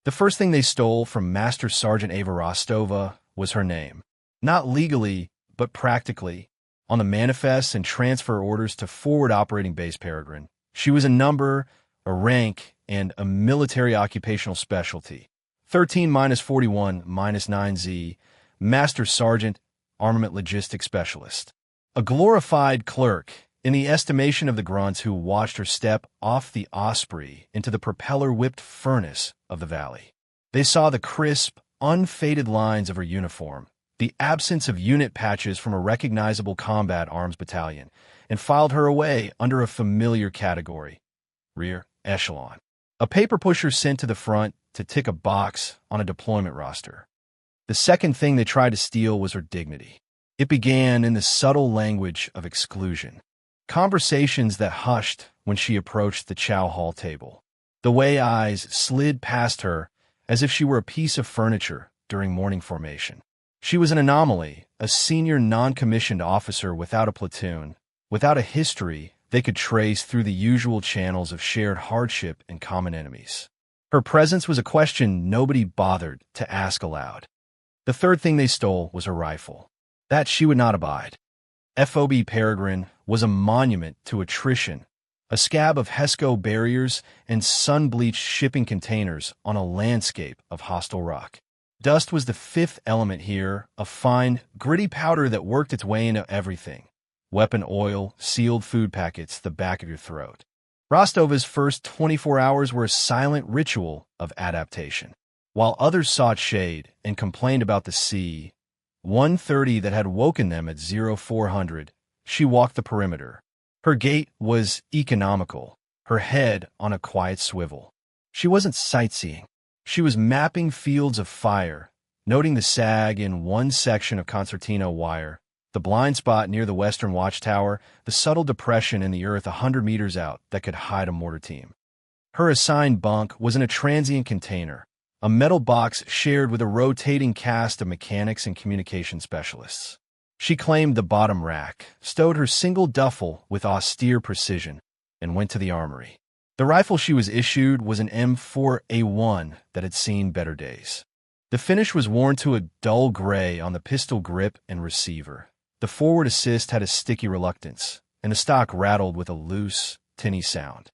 The first thing they stole from Master Sergeant Ava Rostova was her name. Not legally, but practically. On the manifests and transfer orders to Forward Operating Base Peregrine, she was a number, a rank, and a military occupational specialty. 13-41-9Z, Master Sergeant, Armament Logistics Specialist. A glorified clerk, in the estimation of the grunts who watched her step off the Osprey into the propeller-whipped furnace of the valley. They saw the crisp, unfaded lines of her uniform, the absence of unit patches from a recognizable combat arms battalion, and filed her away under a familiar category, rear echelon. A paper pusher sent to the front to tick a box on a deployment roster. The second thing they tried to steal was her dignity. It began in the subtle language of exclusion. Conversations that hushed when she approached the chow hall table. The way eyes slid past her as if she were a piece of furniture during morning formation. She was an anomaly, a senior non-commissioned officer without a platoon, without a history they could trace through the usual channels of shared hardship and common enemies. Her presence was a question nobody bothered to ask aloud. The third thing they stole was her rifle. That she would not abide. FOB Peregrine was a monument to attrition, a scab of HESCO barriers and sun-bleached shipping containers on a landscape of hostile rock. Dust was the fifth element here, a fine, gritty powder that worked its way into everything. Weapon oil, sealed food packets, the back of your throat. Rostova's first 24 hours were a silent ritual of adaptation. While others sought shade and complained about the sea, 1:30 that had woken them at 0400, she walked the perimeter. Her gait was economical, her head on a quiet swivel. She wasn't sightseeing. She was mapping fields of fire, noting the sag in one section of concertina wire, the blind spot near the western watchtower, the subtle depression in the earth 100 meters out that could hide a mortar team. Her assigned bunk was in a transient container, a metal box shared with a rotating cast of mechanics and communication specialists. She claimed the bottom rack, stowed her single duffel with austere precision, and went to the armory. The rifle she was issued was an M4A1 that had seen better days. The finish was worn to a dull gray on the pistol grip and receiver. The forward assist had a sticky reluctance, and the stock rattled with a loose, tinny sound.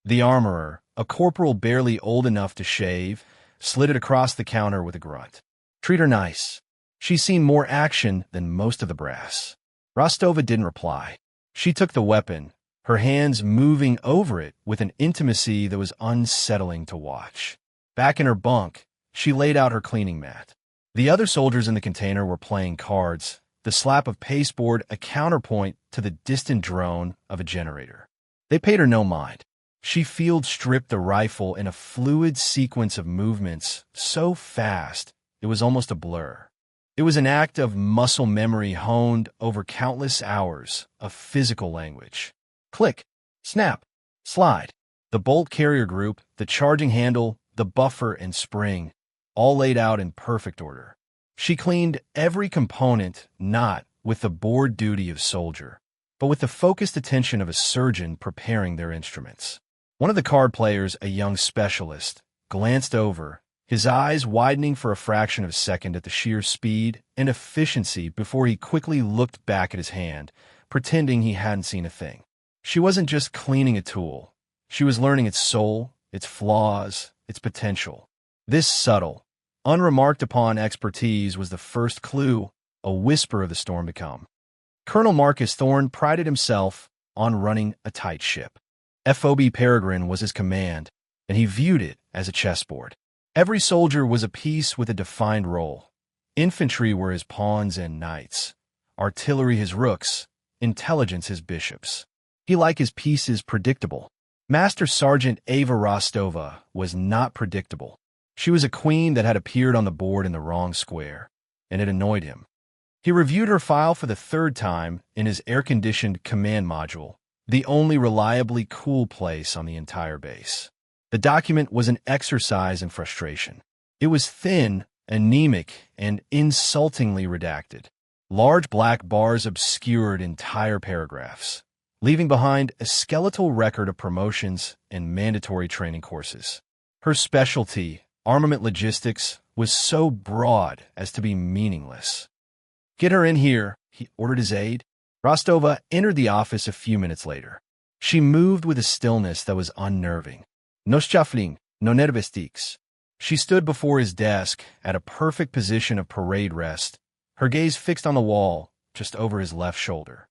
The armorer, a corporal barely old enough to shave, slid it across the counter with a grunt. "Treat her nice. She's seen more action than most of the brass." Rostova didn't reply. She took the weapon, her hands moving over it with an intimacy that was unsettling to watch. Back in her bunk, she laid out her cleaning mat. The other soldiers in the container were playing cards, the slap of pasteboard a counterpoint to the distant drone of a generator. They paid her no mind. She field-stripped the rifle in a fluid sequence of movements so fast it was almost a blur. It was an act of muscle memory honed over countless hours of physical language. Click, snap, slide. The bolt carrier group, the charging handle, the buffer and spring, all laid out in perfect order. She cleaned every component not with the bored duty of soldier, but with the focused attention of a surgeon preparing their instruments. One of the card players, a young specialist, glanced over, his eyes widening for a fraction of a second at the sheer speed and efficiency before he quickly looked back at his hand, pretending he hadn't seen a thing. She wasn't just cleaning a tool. She was learning its soul, its flaws, its potential. This subtle, unremarked upon expertise was the first clue, a whisper of the storm to come. Colonel Marcus Thorne prided himself on running a tight ship. FOB Peregrine was his command, and he viewed it as a chessboard. Every soldier was a piece with a defined role. Infantry were his pawns and knights, artillery his rooks, intelligence his bishops. He liked his pieces predictable. Master Sergeant Ava Rostova was not predictable. She was a queen that had appeared on the board in the wrong square, and it annoyed him. He reviewed her file for the third time in his air-conditioned command module, the only reliably cool place on the entire base. The document was an exercise in frustration. It was thin, anemic, and insultingly redacted. Large black bars obscured entire paragraphs, leaving behind a skeletal record of promotions and mandatory training courses. Her specialty, armament logistics was so broad as to be meaningless. "Get her in here," he ordered his aide. Rostova entered the office a few minutes later. She moved with a stillness that was unnerving. "No shuffling, no nervistics." She stood before his desk at a perfect position of parade rest, her gaze fixed on the wall just over his left shoulder.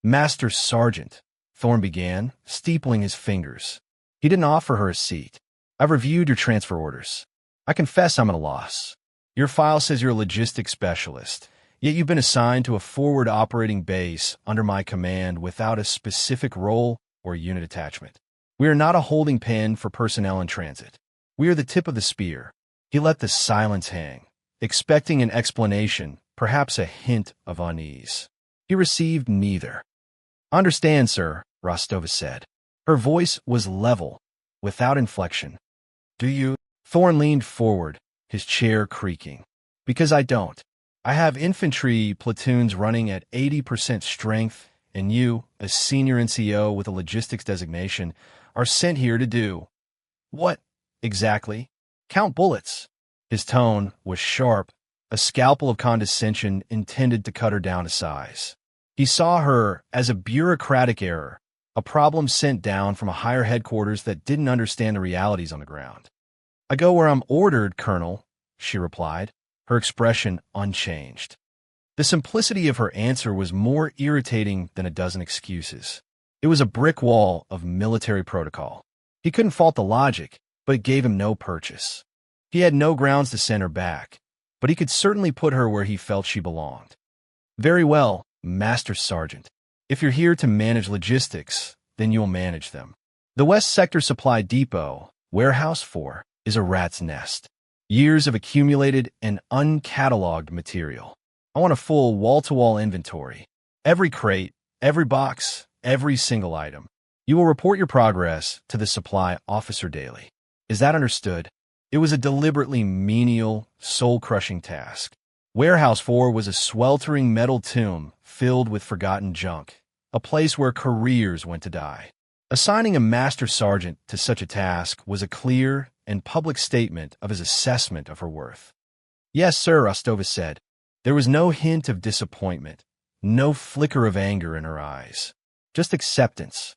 "Master Sergeant," Thorne began, steepling his fingers. He didn't offer her a seat. "I've reviewed your transfer orders. I confess I'm at a loss. Your file says you're a logistics specialist, yet you've been assigned to a forward operating base under my command without a specific role or unit attachment. We are not a holding pen for personnel in transit. We are the tip of the spear." He let the silence hang, expecting an explanation, perhaps a hint of unease. He received neither. "Understand, sir," Rostova said. Her voice was level, without inflection. "Do you?" Thorne leaned forward, his chair creaking. "Because I don't. I have infantry platoons running at 80% strength, and you, a senior NCO with a logistics designation, are sent here to do." "What, exactly?" "Count bullets." His tone was sharp, a scalpel of condescension intended to cut her down to size. He saw her as a bureaucratic error, a problem sent down from a higher headquarters that didn't understand the realities on the ground. "I go where I'm ordered, Colonel," she replied, her expression unchanged. The simplicity of her answer was more irritating than a dozen excuses. It was a brick wall of military protocol. He couldn't fault the logic, but it gave him no purchase. He had no grounds to send her back, but he could certainly put her where he felt she belonged. "Very well, Master Sergeant. If you're here to manage logistics, then you'll manage them. The West Sector Supply Depot, Warehouse 4, is a rat's nest. Years of accumulated and uncatalogued material. I want a full wall-to-wall inventory. Every crate, every box, every single item. You will report your progress to the supply officer daily. Is that understood?" It was a deliberately menial, soul-crushing task. Warehouse 4 was a sweltering metal tomb filled with forgotten junk, a place where careers went to die. Assigning a master sergeant to such a task was a clear and public statement of his assessment of her worth. "Yes, sir," Rostova said. There was no hint of disappointment, no flicker of anger in her eyes. Just acceptance.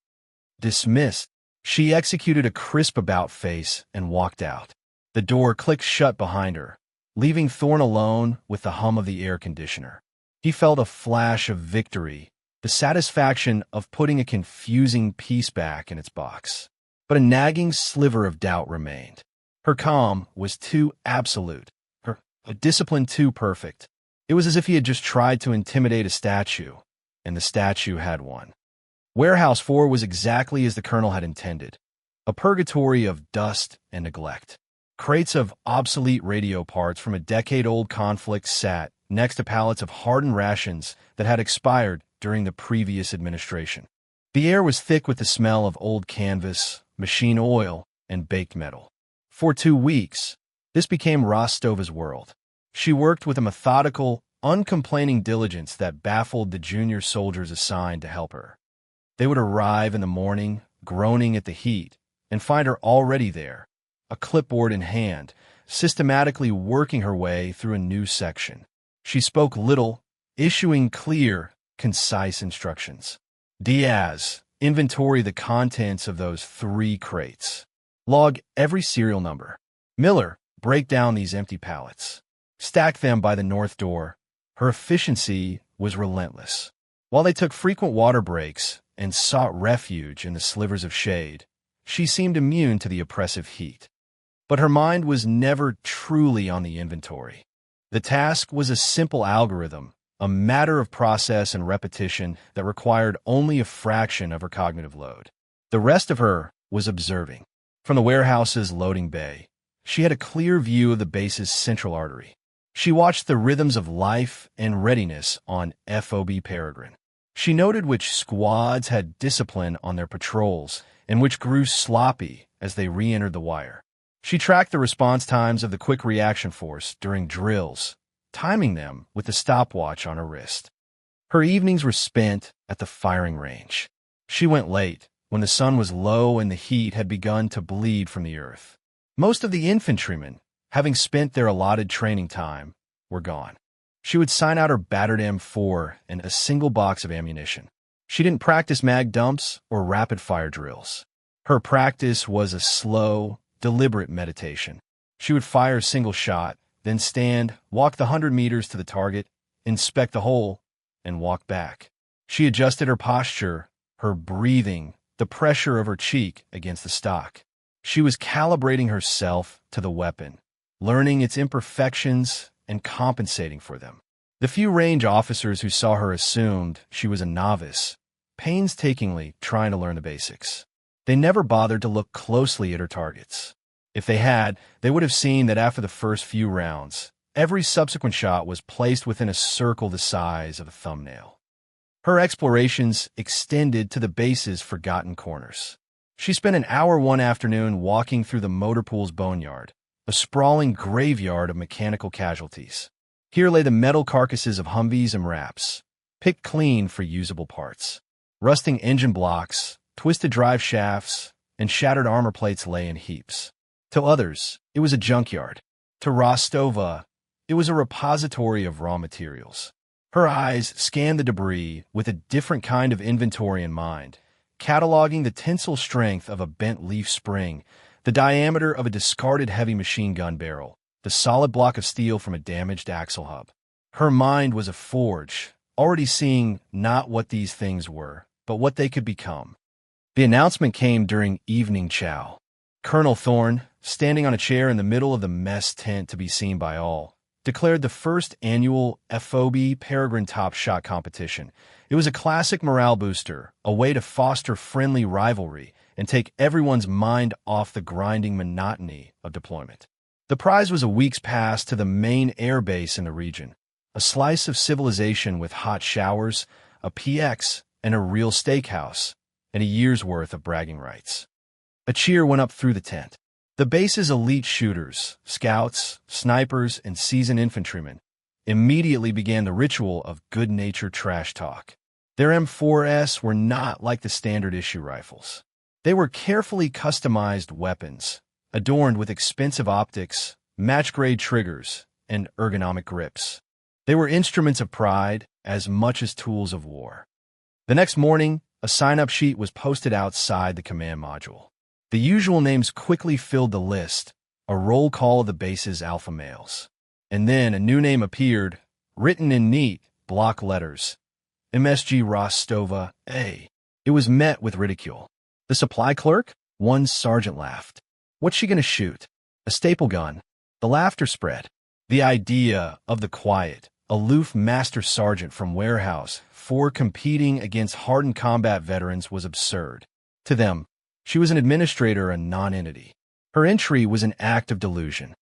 Dismissed. She executed a crisp about-face and walked out. The door clicked shut behind her, leaving Thorne alone with the hum of the air conditioner. He felt a flash of victory, the satisfaction of putting a confusing piece back in its box. But a nagging sliver of doubt remained. Her calm was too absolute, her discipline too perfect. It was as if he had just tried to intimidate a statue, and the statue had won. Warehouse 4 was exactly as the colonel had intended, a purgatory of dust and neglect. Crates of obsolete radio parts from a decade-old conflict sat next to pallets of hardened rations that had expired during the previous administration. The air was thick with the smell of old canvas, machine oil, and baked metal. For 2 weeks, this became Rostova's world. She worked with a methodical, uncomplaining diligence that baffled the junior soldiers assigned to help her. They would arrive in the morning, groaning at the heat, and find her already there, a clipboard in hand, systematically working her way through a new section. She spoke little, issuing clear, concise instructions. "Diaz, inventory the contents of those 3 crates. Log every serial number. Miller, break down these empty pallets. Stack them by the north door." Her efficiency was relentless. While they took frequent water breaks and sought refuge in the slivers of shade, she seemed immune to the oppressive heat. But her mind was never truly on the inventory. The task was a simple algorithm, a matter of process and repetition that required only a fraction of her cognitive load. The rest of her was observing. From the warehouse's loading bay, she had a clear view of the base's central artery. She watched the rhythms of life and readiness on FOB Peregrine. She noted which squads had discipline on their patrols and which grew sloppy as they re-entered the wire. She tracked the response times of the quick reaction force during drills, timing them with the stopwatch on her wrist. Her evenings were spent at the firing range. She went late, when the sun was low and the heat had begun to bleed from the earth. Most of the infantrymen having spent their allotted training time, were gone. She would sign out her battered M4 and a single box of ammunition. She didn't practice mag dumps or rapid-fire drills. Her practice was a slow, deliberate meditation. She would fire a single shot, then stand, walk the 100 meters to the target, inspect the hole, and walk back. She adjusted her posture, her breathing, the pressure of her cheek against the stock. She was calibrating herself to the weapon, learning its imperfections and compensating for them. The few range officers who saw her assumed she was a novice, painstakingly trying to learn the basics. They never bothered to look closely at her targets. If they had, they would have seen that after the first few rounds, every subsequent shot was placed within a circle the size of a thumbnail. Her explorations extended to the base's forgotten corners. She spent an hour one afternoon walking through the motor pool's boneyard, a sprawling graveyard of mechanical casualties. Here lay the metal carcasses of Humvees and Raps, picked clean for usable parts. Rusting engine blocks, twisted drive shafts, and shattered armor plates lay in heaps. To others, it was a junkyard. To Rostova, it was a repository of raw materials. Her eyes scanned the debris with a different kind of inventory in mind, cataloging the tensile strength of a bent leaf spring, the diameter of a discarded heavy machine gun barrel, the solid block of steel from a damaged axle hub. Her mind was a forge, already seeing not what these things were, but what they could become. The announcement came during evening chow. Colonel Thorne, standing on a chair in the middle of the mess tent to be seen by all, declared the first annual FOB Peregrine Top Shot competition. It was a classic morale booster, a way to foster friendly rivalry and take everyone's mind off the grinding monotony of deployment. The prize was a week's pass to the main air base in the region, a slice of civilization with hot showers, a PX, and a real steakhouse, and a year's worth of bragging rights. A cheer went up through the tent. The base's elite shooters, scouts, snipers, and seasoned infantrymen immediately began the ritual of good-natured trash talk. Their M4s were not like the standard issue rifles. They were carefully customized weapons, adorned with expensive optics, match-grade triggers, and ergonomic grips. They were instruments of pride as much as tools of war. The next morning, a sign-up sheet was posted outside the command module. The usual names quickly filled the list, a roll call of the base's alpha males. And then a new name appeared, written in neat, block letters. MSG Rostova A. It was met with ridicule. The supply clerk? One sergeant laughed. What's she going to shoot? A staple gun. The laughter spread. The idea of the quiet, aloof master sergeant from Warehouse 4 competing against hardened combat veterans was absurd. To them, she was an administrator, a non-entity. Her entry was an act of delusion.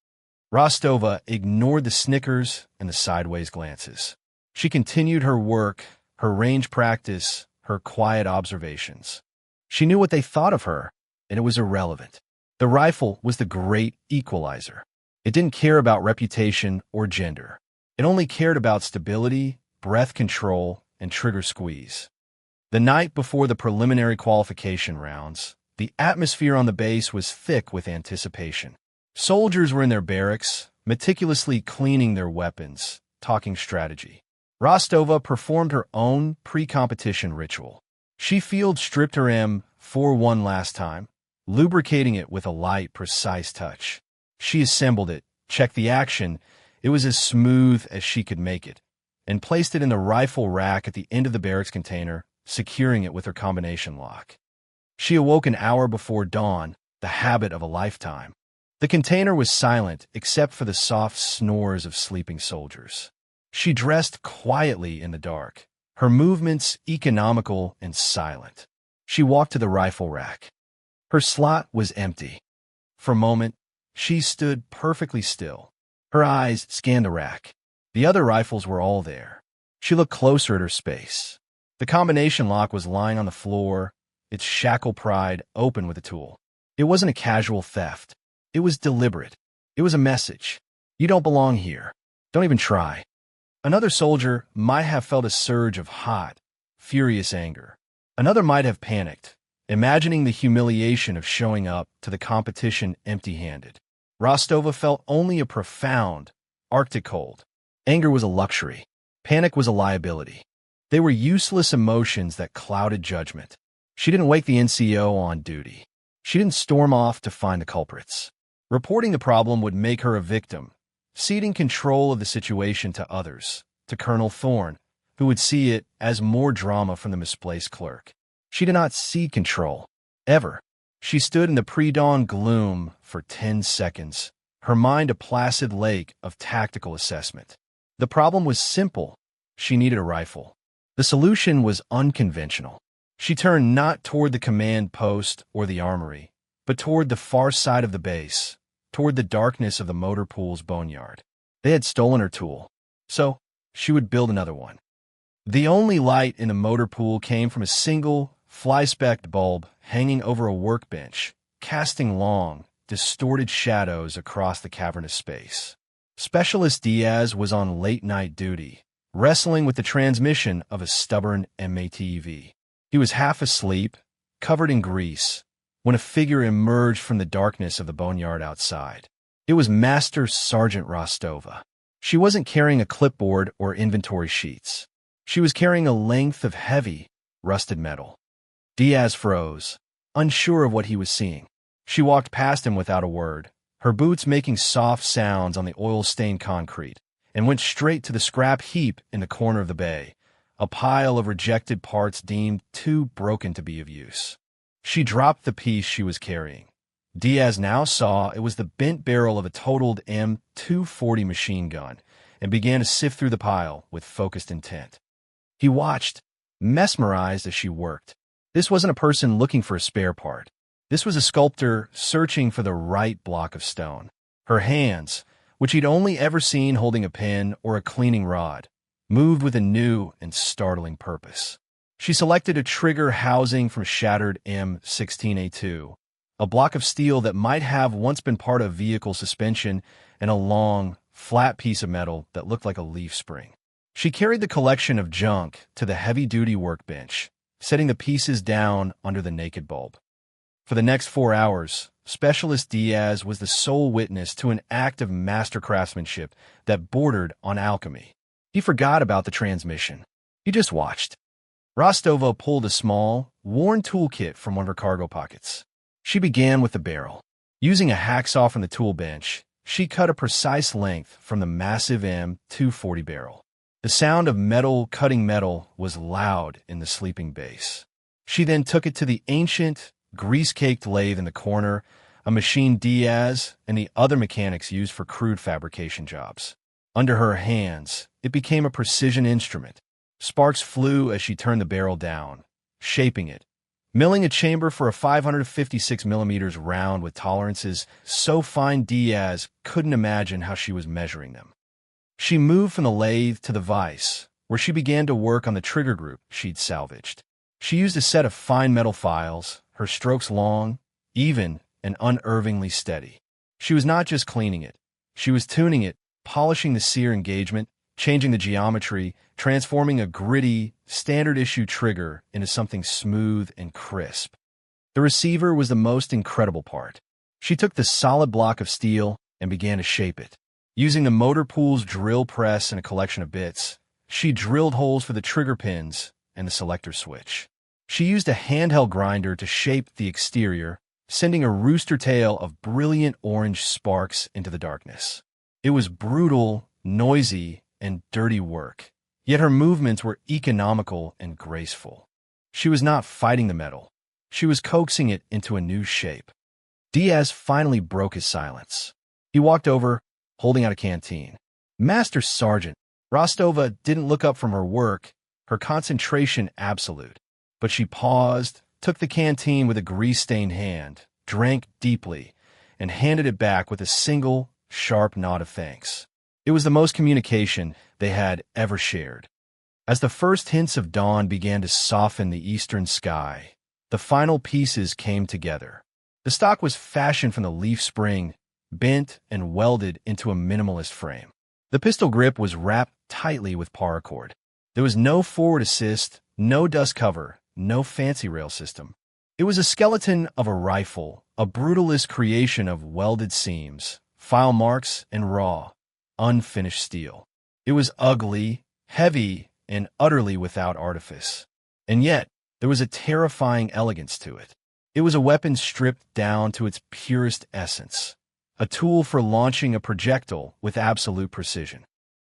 Rostova ignored the snickers and the sideways glances. She continued her work, her range practice, her quiet observations. She knew what they thought of her, and it was irrelevant. The rifle was the great equalizer. It didn't care about reputation or gender. It only cared about stability, breath control, and trigger squeeze. The night before the preliminary qualification rounds, the atmosphere on the base was thick with anticipation. Soldiers were in their barracks, meticulously cleaning their weapons, talking strategy. Rostova performed her own pre-competition ritual. She field-stripped her M4 one last time, lubricating it with a light, precise touch. She assembled it, checked the action, it was as smooth as she could make it, and placed it in the rifle rack at the end of the barracks container, securing it with her combination lock. She awoke an hour before dawn, the habit of a lifetime. The container was silent except for the soft snores of sleeping soldiers. She dressed quietly in the dark, her movements economical and silent. She walked to the rifle rack. Her slot was empty. For a moment, she stood perfectly still. Her eyes scanned the rack. The other rifles were all there. She looked closer at her space. The combination lock was lying on the floor, its shackle pried open with a tool. It wasn't a casual theft. It was deliberate. It was a message. You don't belong here. Don't even try. Another soldier might have felt a surge of hot, furious anger. Another might have panicked, imagining the humiliation of showing up to the competition empty-handed. Rostova felt only a profound, Arctic cold. Anger was a luxury. Panic was a liability. They were useless emotions that clouded judgment. She didn't wake the NCO on duty. She didn't storm off to find the culprits. Reporting the problem would make her a victim, ceding control of the situation to others, to Colonel Thorne, who would see it as more drama from the misplaced clerk. She did not cede control, ever. She stood in the pre-dawn gloom for 10 seconds, her mind a placid lake of tactical assessment. The problem was simple. She needed a rifle. The solution was unconventional. She turned not toward the command post or the armory, but toward the far side of the base, toward the darkness of the motor pool's boneyard. They had stolen her tool, so she would build another one. The only light in the motor pool came from a single, fly-specked bulb hanging over a workbench, casting long, distorted shadows across the cavernous space. Specialist Diaz was on late-night duty, wrestling with the transmission of a stubborn MATV. He was half asleep, covered in grease, when a figure emerged from the darkness of the boneyard outside. It was Master Sergeant Rostova. She wasn't carrying a clipboard or inventory sheets. She was carrying a length of heavy, rusted metal. Diaz froze, unsure of what he was seeing. She walked past him without a word, her boots making soft sounds on the oil-stained concrete, and went straight to the scrap heap in the corner of the bay, a pile of rejected parts deemed too broken to be of use. She dropped the piece she was carrying. Diaz now saw it was the bent barrel of a totaled M240 machine gun, and began to sift through the pile with focused intent. He watched, mesmerized as she worked. This wasn't a person looking for a spare part. This was a sculptor searching for the right block of stone. Her hands, which he'd only ever seen holding a pen or a cleaning rod, moved with a new and startling purpose. She selected a trigger housing from shattered M16A2, a block of steel that might have once been part of vehicle suspension, and a long, flat piece of metal that looked like a leaf spring. She carried the collection of junk to the heavy-duty workbench, setting the pieces down under the naked bulb. For the next 4 hours, Specialist Diaz was the sole witness to an act of master craftsmanship that bordered on alchemy. He forgot about the transmission. He just watched. Rostova pulled a small, worn toolkit from one of her cargo pockets. She began with the barrel. Using a hacksaw from the tool bench, she cut a precise length from the massive M240 barrel. The sound of metal cutting metal was loud in the sleeping base. She then took it to the ancient, grease-caked lathe in the corner, a machine Diaz and the other mechanics used for crude fabrication jobs. Under her hands, it became a precision instrument. Sparks flew as she turned the barrel down, shaping it, milling a chamber for a 556 millimeters round with tolerances so fine Diaz couldn't imagine how she was measuring them. She moved from the lathe to the vise, where she began to work on the trigger group she'd salvaged. She used a set of fine metal files, her strokes long, even, and unervingly steady. She was not just cleaning it. She was tuning it, polishing the sear engagement, changing the geometry, transforming a gritty, standard-issue trigger into something smooth and crisp. The receiver was the most incredible part. She took the solid block of steel and began to shape it. Using the motor pool's drill press and a collection of bits, she drilled holes for the trigger pins and the selector switch. She used a handheld grinder to shape the exterior, sending a rooster tail of brilliant orange sparks into the darkness. It was brutal, noisy, and dirty work, yet her movements were economical and graceful. She was not fighting the metal. She was coaxing it into a new shape. Diaz finally broke his silence. He walked over, holding out a canteen. Master Sergeant. Rostova didn't look up from her work, her concentration absolute. But she paused, took the canteen with a grease-stained hand, drank deeply, and handed it back with a single, sharp nod of thanks. It was the most communication they had ever shared. As the first hints of dawn began to soften the eastern sky, the final pieces came together. The stock was fashioned from the leaf spring, bent and welded into a minimalist frame. The pistol grip was wrapped tightly with paracord. There was no forward assist, no dust cover, no fancy rail system. It was a skeleton of a rifle, a brutalist creation of welded seams, file marks, and raw, unfinished steel. It was ugly, heavy, and utterly without artifice. And yet, there was a terrifying elegance to it. It was a weapon stripped down to its purest essence, a tool for launching a projectile with absolute precision.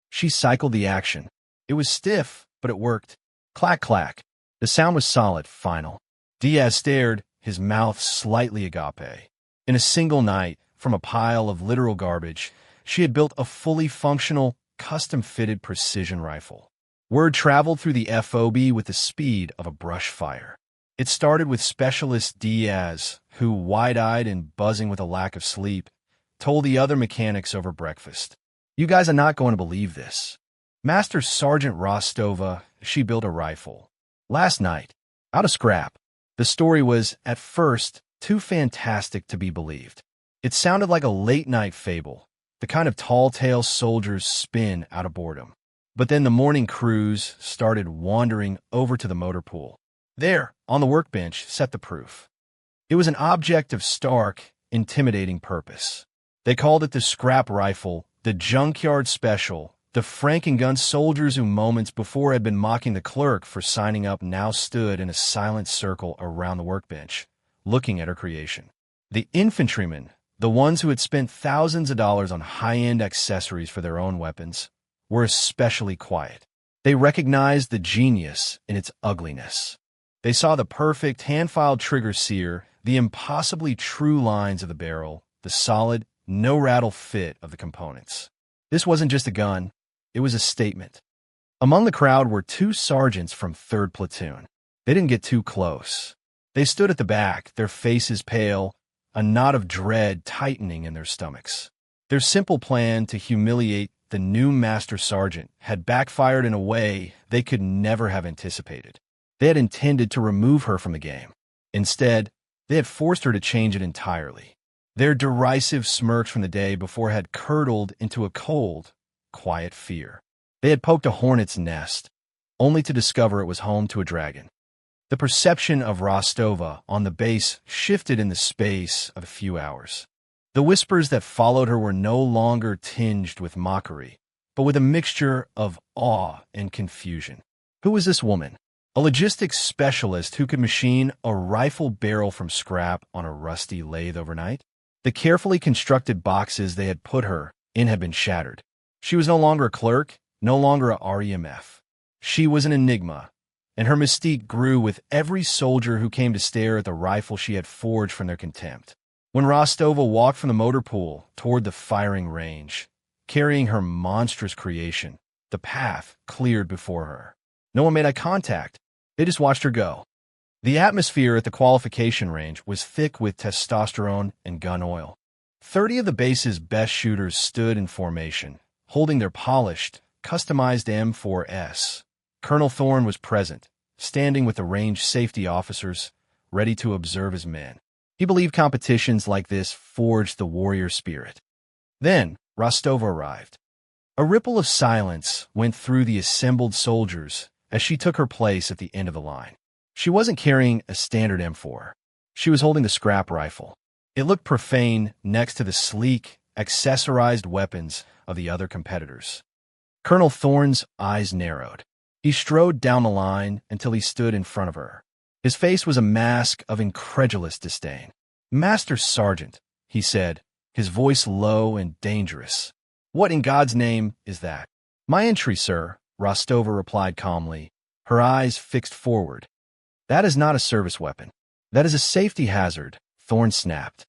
She cycled the action. It was stiff, but it worked. Clack, clack. The sound was solid, final. Diaz stared, his mouth slightly agape. In a single night, from a pile of literal garbage, she had built a fully functional, custom-fitted precision rifle. Word traveled through the FOB with the speed of a brush fire. It started with Specialist Diaz, who, wide-eyed and buzzing with a lack of sleep, told the other mechanics over breakfast, "You guys are not going to believe this. Master Sergeant Rostova, she built a rifle. Last night, out of scrap." The story was, at first, too fantastic to be believed. It sounded like a late-night fable, the kind of tall-tale soldiers spin out of boredom. But then the morning crews started wandering over to the motor pool. There, on the workbench, sat the proof. It was an object of stark, intimidating purpose. They called it the scrap rifle, the junkyard special. The Frankengun soldiers who moments before had been mocking the clerk for signing up now stood in a silent circle around the workbench, looking at her creation. The infantrymen, the ones who had spent thousands of dollars on high-end accessories for their own weapons, were especially quiet. They recognized the genius in its ugliness. They saw the perfect hand-filed trigger sear, the impossibly true lines of the barrel, the solid, no-rattle fit of the components. This wasn't just a gun. It was a statement. Among the crowd were two sergeants from 3rd Platoon. They didn't get too close. They stood at the back, their faces pale, a knot of dread tightening in their stomachs. Their simple plan to humiliate the new master sergeant had backfired in a way they could never have anticipated. They had intended to remove her from the game. Instead, they had forced her to change it entirely. Their derisive smirks from the day before had curdled into a cold, quiet fear. They had poked a hornet's nest, only to discover it was home to a dragon. The perception of Rostova on the base shifted in the space of a few hours. The whispers that followed her were no longer tinged with mockery, but with a mixture of awe and confusion. Who was this woman? A logistics specialist who could machine a rifle barrel from scrap on a rusty lathe overnight? The carefully constructed boxes they had put her in had been shattered. She was no longer a clerk, no longer a REMF. She was an enigma, and her mystique grew with every soldier who came to stare at the rifle she had forged from their contempt. When Rostova walked from the motor pool toward the firing range, carrying her monstrous creation, the path cleared before her. No one made eye contact. They just watched her go. The atmosphere at the qualification range was thick with testosterone and gun oil. 30 of the base's best shooters stood in formation, holding their polished, customized M4S. Colonel Thorne was present, standing with the range safety officers, ready to observe his men. He believed competitions like this forged the warrior spirit. Then, Rostova arrived. A ripple of silence went through the assembled soldiers as she took her place at the end of the line. She wasn't carrying a standard M4. She was holding the scrap rifle. It looked profane next to the sleek, accessorized weapons of the other competitors. Colonel Thorne's eyes narrowed. He strode down the line until he stood in front of her. His face was a mask of incredulous disdain. "Master Sergeant," he said, his voice low and dangerous. "What in God's name is that?" "My entry, sir," Rostova replied calmly, her eyes fixed forward. "That is not a service weapon. That is a safety hazard," Thorne snapped.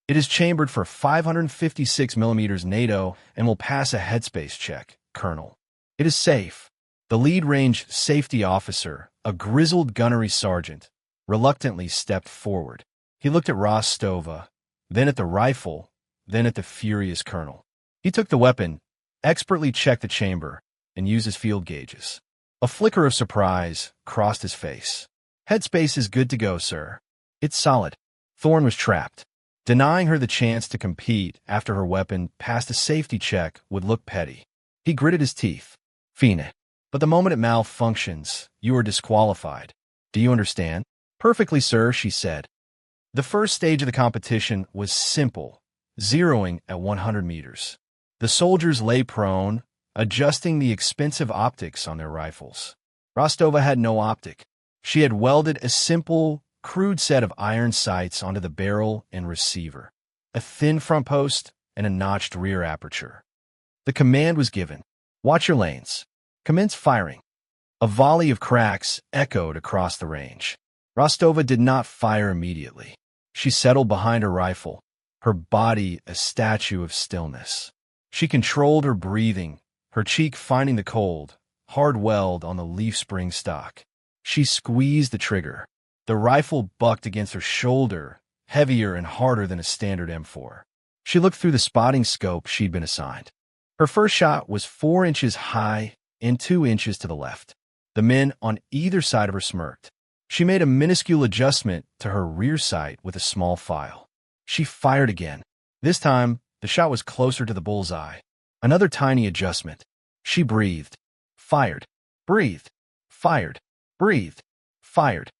"It is chambered for 556 millimeters NATO and will pass a headspace check, Colonel. It is safe." The lead range safety officer, a grizzled gunnery sergeant, reluctantly stepped forward. He looked at Rostova, then at the rifle, then at the furious colonel. He took the weapon, expertly checked the chamber, and used his field gauges. A flicker of surprise crossed his face. "Headspace is good to go, sir. It's solid." Thorne was trapped. Denying her the chance to compete after her weapon passed a safety check would look petty. He gritted his teeth. "Fine. But the moment it malfunctions, you are disqualified. Do you understand?" "Perfectly, sir," she said. The first stage of the competition was simple, zeroing at 100 meters. The soldiers lay prone, adjusting the expensive optics on their rifles. Rostova had no optic. She had welded a simple, crude set of iron sights onto the barrel and receiver, a thin front post and a notched rear aperture. The command was given. Watch your lanes. Commence firing. A volley of cracks echoed across the range. Rostova did not fire immediately. She settled behind her rifle, her body a statue of stillness. She controlled her breathing, her cheek finding the cold, hard weld on the leaf spring stock. She squeezed the trigger. The rifle bucked against her shoulder, heavier and harder than a standard M4. She looked through the spotting scope she'd been assigned. Her first shot was 4 inches high and 2 inches to the left. The men on either side of her smirked. She made a minuscule adjustment to her rear sight with a small file. She fired again. This time, the shot was closer to the bullseye. Another tiny adjustment. She breathed, fired, breathed, fired, breathed, fired.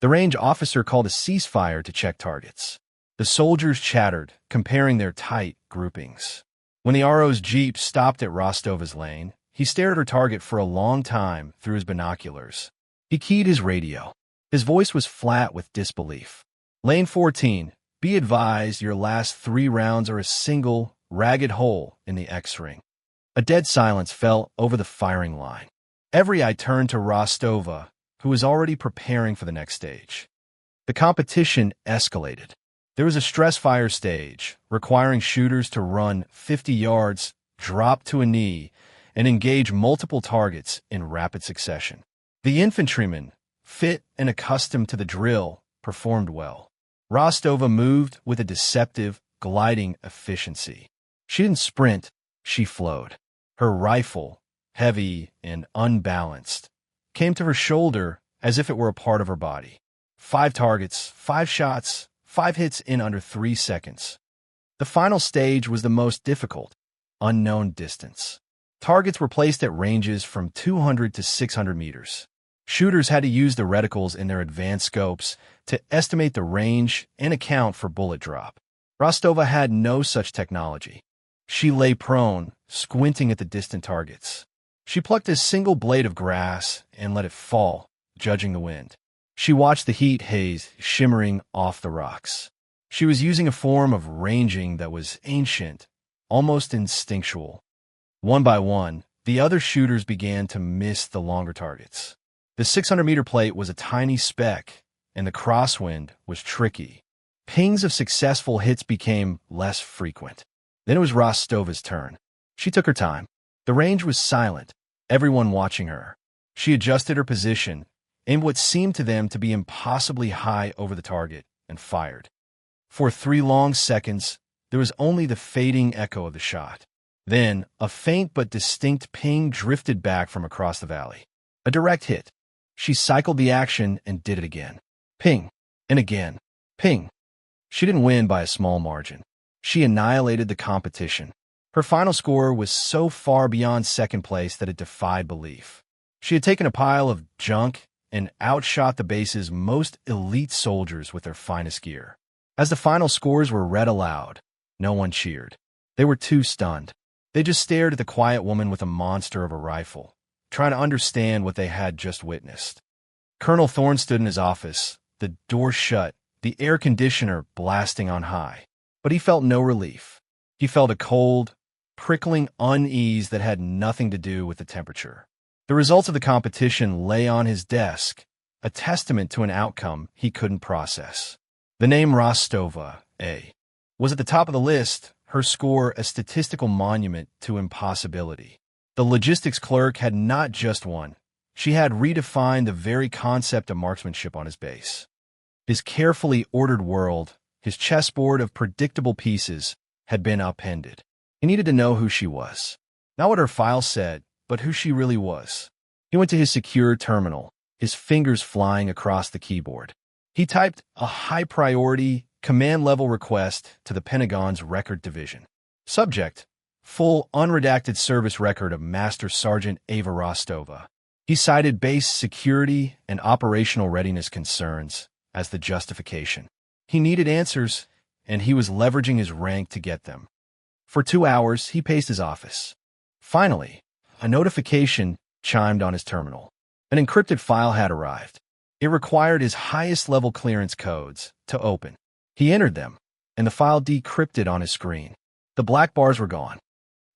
The range officer called a ceasefire to check targets. The soldiers chattered, comparing their tight groupings. When the RO's jeep stopped at Rostova's lane, he stared at her target for a long time through his binoculars. He keyed his radio. His voice was flat with disbelief. Lane 14, be advised your last 3 rounds are a single, ragged hole in the X-ring. A dead silence fell over the firing line. Every eye turned to Rostova, who was already preparing for the next stage. The competition escalated. There was a stress fire stage, requiring shooters to run 50 yards, drop to a knee, and engage multiple targets in rapid succession. The infantrymen, fit and accustomed to the drill, performed well. Rostova moved with a deceptive, gliding efficiency. She didn't sprint, she flowed. Her rifle, heavy and unbalanced, came to her shoulder as if it were a part of her body. 5 targets, 5 shots, 5 hits in under 3 seconds. The final stage was the most difficult, unknown distance. Targets were placed at ranges from 200 to 600 meters. Shooters had to use the reticles in their advanced scopes to estimate the range and account for bullet drop. Rostova had no such technology. She lay prone, squinting at the distant targets. She plucked a single blade of grass and let it fall, judging the wind. She watched the heat haze shimmering off the rocks. She was using a form of ranging that was ancient, almost instinctual. One by one, the other shooters began to miss the longer targets. The 600-meter plate was a tiny speck, and the crosswind was tricky. Pings of successful hits became less frequent. Then it was Rostova's turn. She took her time. The range was silent, everyone watching her. She adjusted her position, aimed what seemed to them to be impossibly high over the target, and fired. For 3 long seconds, there was only the fading echo of the shot. Then, a faint but distinct ping drifted back from across the valley. A direct hit. She cycled the action and did it again. Ping. And again. Ping. She didn't win by a small margin. She annihilated the competition. Her final score was so far beyond second place that it defied belief. She had taken a pile of junk and outshot the base's most elite soldiers with their finest gear. As the final scores were read aloud, no one cheered. They were too stunned. They just stared at the quiet woman with a monster of a rifle, trying to understand what they had just witnessed. Colonel Thorne stood in his office, the door shut, the air conditioner blasting on high. But he felt no relief. He felt a cold, prickling unease that had nothing to do with the temperature. The results of the competition lay on his desk, a testament to an outcome he couldn't process. The name Rostova, was at the top of the list, her score a statistical monument to impossibility. The logistics clerk had not just won. She had redefined the very concept of marksmanship on his base. His carefully ordered world, his chessboard of predictable pieces, had been upended. He needed to know who she was. Not what her file said, but who she really was. He went to his secure terminal, his fingers flying across the keyboard. He typed a high-priority, command-level request to the Pentagon's Record Division. Subject: full unredacted service record of Master Sergeant Ava Rostova. He cited base security and operational readiness concerns as the justification. He needed answers, and he was leveraging his rank to get them. For 2 hours, he paced his office. Finally, a notification chimed on his terminal. An encrypted file had arrived. It required his highest-level clearance codes to open. He entered them, and the file decrypted on his screen. The black bars were gone.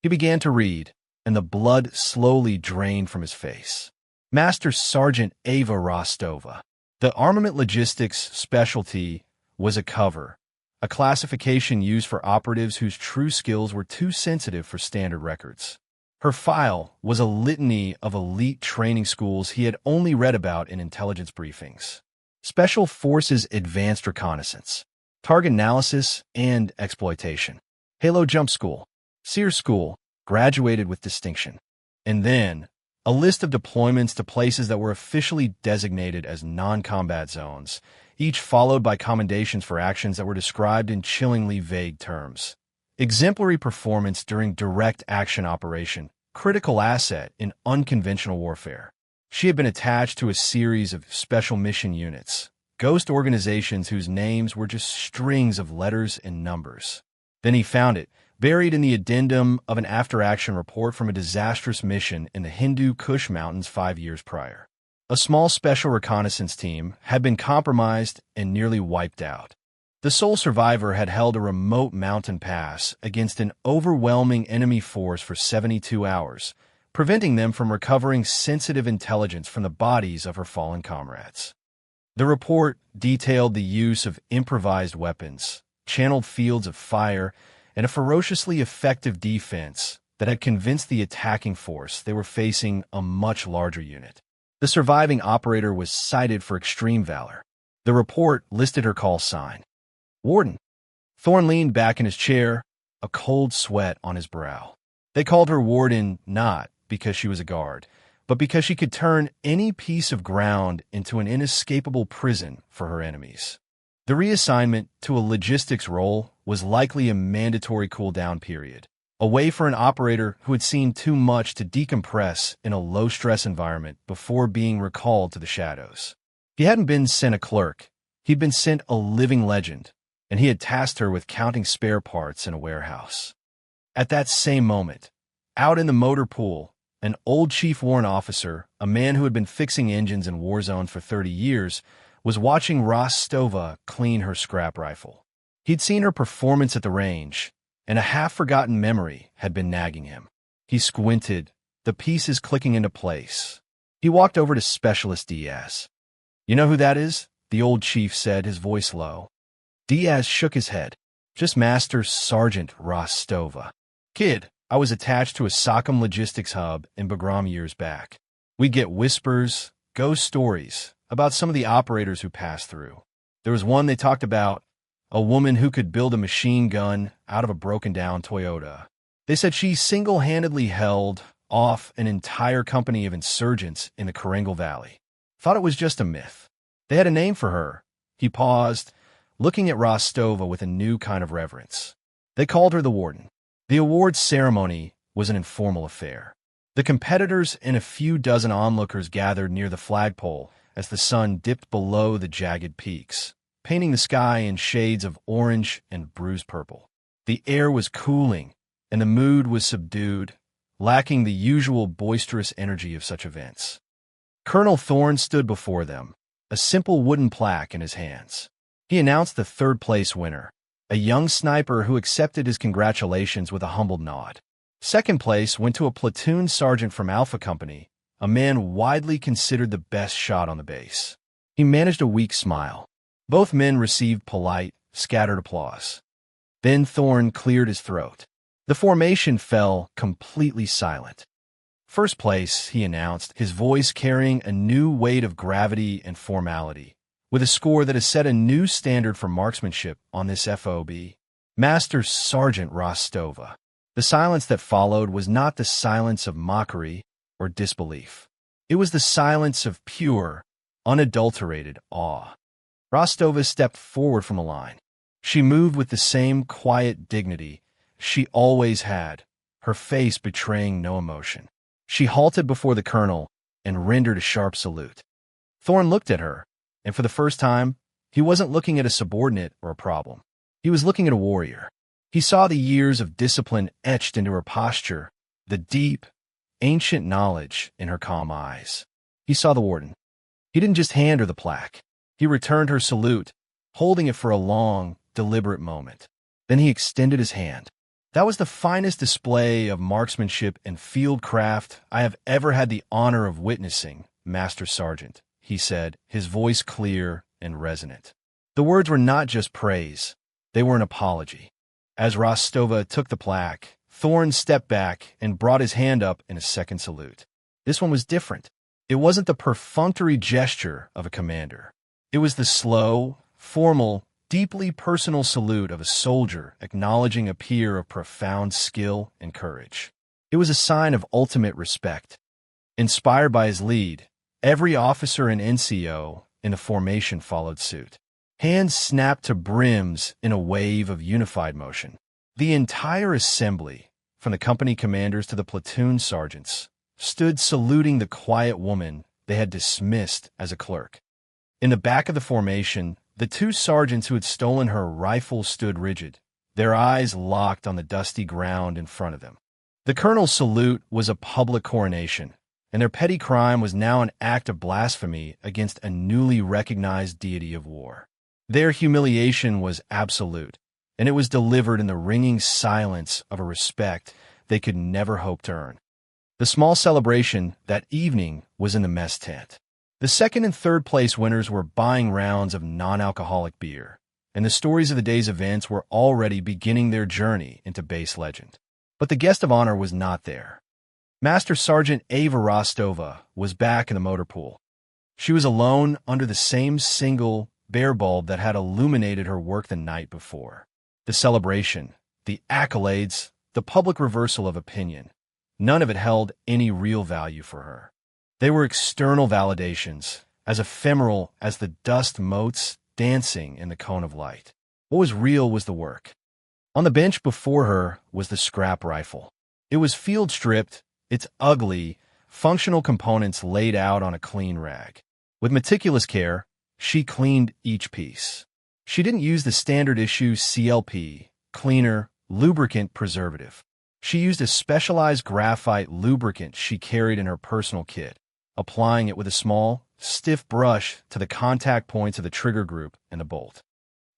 He began to read, and the blood slowly drained from his face. Master Sergeant Ava Rostova. The armament logistics specialty was a cover, a classification used for operatives whose true skills were too sensitive for standard records. Her file was a litany of elite training schools he had only read about in intelligence briefings. Special Forces Advanced Reconnaissance, Target Analysis and Exploitation, Halo Jump School, Sears School, graduated with distinction. And then, a list of deployments to places that were officially designated as non-combat zones, each followed by commendations for actions that were described in chillingly vague terms. Exemplary performance during direct action operation, critical asset in unconventional warfare. She had been attached to a series of special mission units, ghost organizations whose names were just strings of letters and numbers. Then he found it, buried in the addendum of an after-action report from a disastrous mission in the Hindu Kush Mountains 5 years prior. A small special reconnaissance team had been compromised and nearly wiped out. The sole survivor had held a remote mountain pass against an overwhelming enemy force for 72 hours, preventing them from recovering sensitive intelligence from the bodies of her fallen comrades. The report detailed the use of improvised weapons, channeled fields of fire, and a ferociously effective defense that had convinced the attacking force they were facing a much larger unit. The surviving operator was cited for extreme valor. The report listed her call sign: Warden. Thorne leaned back in his chair, a cold sweat on his brow. They called her Warden not because she was a guard, but because she could turn any piece of ground into an inescapable prison for her enemies. The reassignment to a logistics role was likely a mandatory cool-down period, a way for an operator who had seen too much to decompress in a low-stress environment before being recalled to the shadows. He hadn't been sent a clerk. He'd been sent a living legend, and he had tasked her with counting spare parts in a warehouse. At that same moment, out in the motor pool, an old chief warrant officer, a man who had been fixing engines in war zones for 30 years, was watching Rostova clean her scrap rifle. He'd seen her performance at the range, and a half-forgotten memory had been nagging him. He squinted, the pieces clicking into place. He walked over to Specialist Diaz. "You know who that is?" the old chief said, his voice low. Diaz shook his head. "Just Master Sergeant Rostova. Kid, I was attached to a SOCOM logistics hub in Bagram years back. We get whispers, ghost stories about some of the operators who passed through. There was one they talked about, a woman who could build a machine gun out of a broken-down Toyota. They said she single-handedly held off an entire company of insurgents in the Karengal Valley. Thought it was just a myth. They had a name for her." He paused, looking at Rostova with a new kind of reverence. "They called her the Warden." The awards ceremony was an informal affair. The competitors and a few dozen onlookers gathered near the flagpole as the sun dipped below the jagged peaks, painting the sky in shades of orange and bruised purple. The air was cooling, and the mood was subdued, lacking the usual boisterous energy of such events. Colonel Thorne stood before them, a simple wooden plaque in his hands. He announced the third-place winner, a young sniper who accepted his congratulations with a humbled nod. Second place went to a platoon sergeant from Alpha Company, a man widely considered the best shot on the base. He managed a weak smile. Both men received polite, scattered applause. Then Thorne cleared his throat. The formation fell completely silent. "First place," he announced, his voice carrying a new weight of gravity and formality, with a score that has set a new standard for marksmanship on this FOB. "Master Sergeant Rostova." The silence that followed was not the silence of mockery or disbelief. It was the silence of pure, unadulterated awe. Rostova stepped forward from the line. She moved with the same quiet dignity she always had, her face betraying no emotion. She halted before the colonel and rendered a sharp salute. Thorne looked at her, and for the first time, he wasn't looking at a subordinate or a problem. He was looking at a warrior. He saw the years of discipline etched into her posture, the deep, ancient knowledge in her calm eyes. He saw the warden. He didn't just hand her the plaque. He returned her salute, holding it for a long, deliberate moment. Then he extended his hand. That was the finest display of marksmanship and fieldcraft I have ever had the honor of witnessing, Master Sergeant, he said, his voice clear and resonant. The words were not just praise. They were an apology. As Rostova took the plaque, Thorne stepped back and brought his hand up in a second salute. This one was different. It wasn't the perfunctory gesture of a commander. It was the slow, formal, deeply personal salute of a soldier acknowledging a peer of profound skill and courage. It was a sign of ultimate respect. Inspired by his lead, every officer and NCO in the formation followed suit. Hands snapped to brims in a wave of unified motion. The entire assembly, from the company commanders to the platoon sergeants, stood saluting the quiet woman they had dismissed as a clerk. In the back of the formation, the two sergeants who had stolen her rifle stood rigid, their eyes locked on the dusty ground in front of them. The colonel's salute was a public coronation, and their petty crime was now an act of blasphemy against a newly recognized deity of war. Their humiliation was absolute, and it was delivered in the ringing silence of a respect they could never hope to earn. The small celebration that evening was in the mess tent. The second and third place winners were buying rounds of non-alcoholic beer, and the stories of the day's events were already beginning their journey into base legend. But the guest of honor was not there. Master Sergeant Ava Rostova was back in the motor pool. She was alone under the same single bare bulb that had illuminated her work the night before. The celebration, the accolades, the public reversal of opinion, none of it held any real value for her. They were external validations, as ephemeral as the dust motes dancing in the cone of light. What was real was the work. On the bench before her was the scrap rifle. It was field-stripped, its ugly, functional components laid out on a clean rag. With meticulous care, she cleaned each piece. She didn't use the standard-issue CLP, cleaner, lubricant preservative. She used a specialized graphite lubricant she carried in her personal kit, applying it with a small, stiff brush to the contact points of the trigger group and the bolt.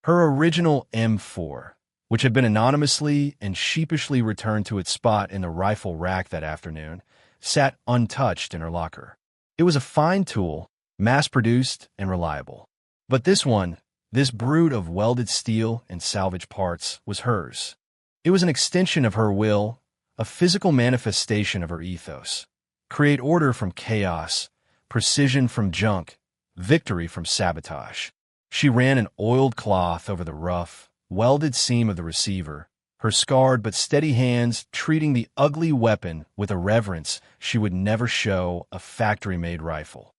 Her original M4, which had been anonymously and sheepishly returned to its spot in the rifle rack that afternoon, sat untouched in her locker. It was a fine tool, mass-produced and reliable. But this one, this brood of welded steel and salvage parts, was hers. It was an extension of her will, a physical manifestation of her ethos. Create order from chaos, precision from junk, victory from sabotage. She ran an oiled cloth over the rough, welded seam of the receiver, her scarred but steady hands treating the ugly weapon with a reverence she would never show a factory-made rifle.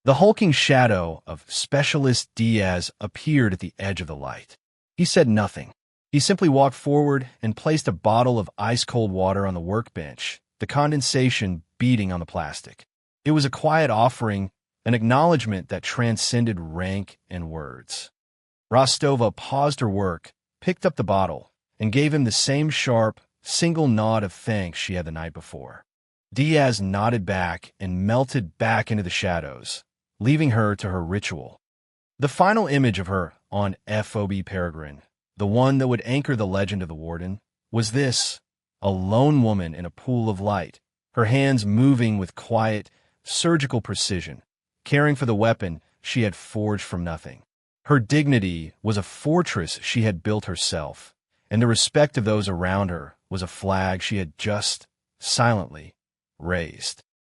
The hulking shadow of Specialist Diaz appeared at the edge of the light. He said nothing. He simply walked forward and placed a bottle of ice-cold water on the workbench, the condensation beating on the plastic. It was a quiet offering, an acknowledgement that transcended rank and words. Rostova paused her work, picked up the bottle, and gave him the same sharp, single nod of thanks she had the night before. Diaz nodded back and melted back into the shadows, leaving her to her ritual. The final image of her on FOB Peregrine, the one that would anchor the legend of the warden, was this: a lone woman in a pool of light, her hands moving with quiet, surgical precision, caring for the weapon she had forged from nothing. Her dignity was a fortress she had built herself, and the respect of those around her was a flag she had just, silently, raised.